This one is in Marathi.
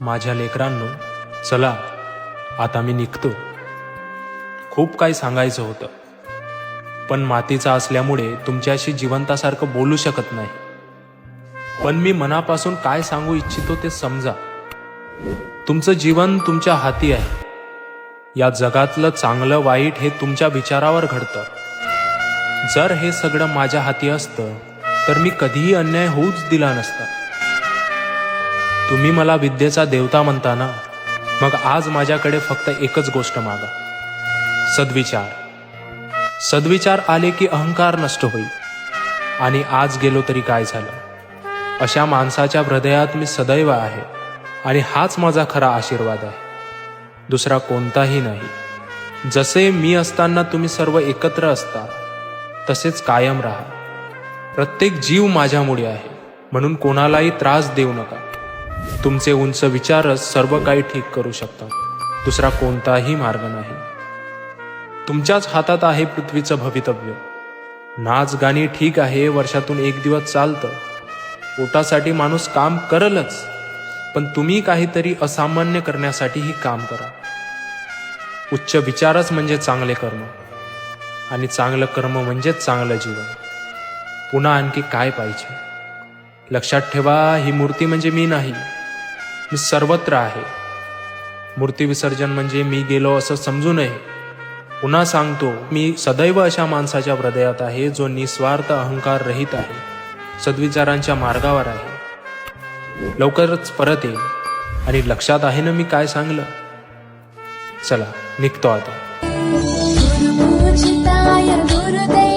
माझ्या लेकरांनो, चला आता मी निघतो. खूप काही सांगायचं होतं, पण मातीचा असल्यामुळे तुमच्याशी जिवंतासारखं बोलू शकत नाही. पण मी मनापासून काय सांगू इच्छितो ते समजा. तुमचं जीवन तुमच्या हाती आहे. या जगातलं चांगलं वाईट हे तुमच्या विचारावर घडतं. जर हे सगळं माझ्या हाती असतं तर मी कधीही अन्याय होऊच दिला नसता. तुम्ही मला विद्येचा देवता म्हणता ना, मग आज माझ्याकडे फक्त एकच गोष्ट मागा, सद्विचार. सद्विचार आले की अहंकार नष्ट होईल. आणि आज गेलो तरी काय झालं, अशा माणसाच्या हृदयात मी सदैव आहे. आणि हाच माझा खरा आशीर्वाद आहे, दुसरा कोणताही नाही. जसे मी असताना तुम्ही सर्व एकत्र असता, तसेच कायम राहा. प्रत्येक जीव माझ्यामुळे आहे, म्हणून कोणालाही त्रास देऊ नका. तुमचे उंच विचारच सर्व काही ठीक करू शकतात, दुसरा कोणताही मार्ग नाही. तुमच्याच हातात आहे पृथ्वीचं भवितव्य. नाच गाणी ठीक आहे, वर्षातून एक दिवस चालतं. पोटासाठी माणूस काम करलच, पण तुम्ही काहीतरी असामान्य करण्यासाठीही काम करा. उच्च विचारच म्हणजे चांगले कर्म, आणि चांगलं कर्म म्हणजेच चांगलं जीवन. पुन्हा आणखी काय पाहिजे? लक्षात ठेवा, ही मूर्ती म्हणजे मी नाही, मी सर्वत्र आहे. मूर्ती विसर्जन म्हणजे मी गेलो असं समजू नये. पुन्हा सांगतो, मी सदैव अशा माणसाच्या हृदयात आहे जो निस्वार्थ अहंकार रहित आहे, सद्विचारांच्या मार्गावर आहे. लवकरच परत येईल. आणि लक्षात आहे ना मी काय सांगलं? चला निघतो आता. गुरुपूजिताय गुरुदेवाय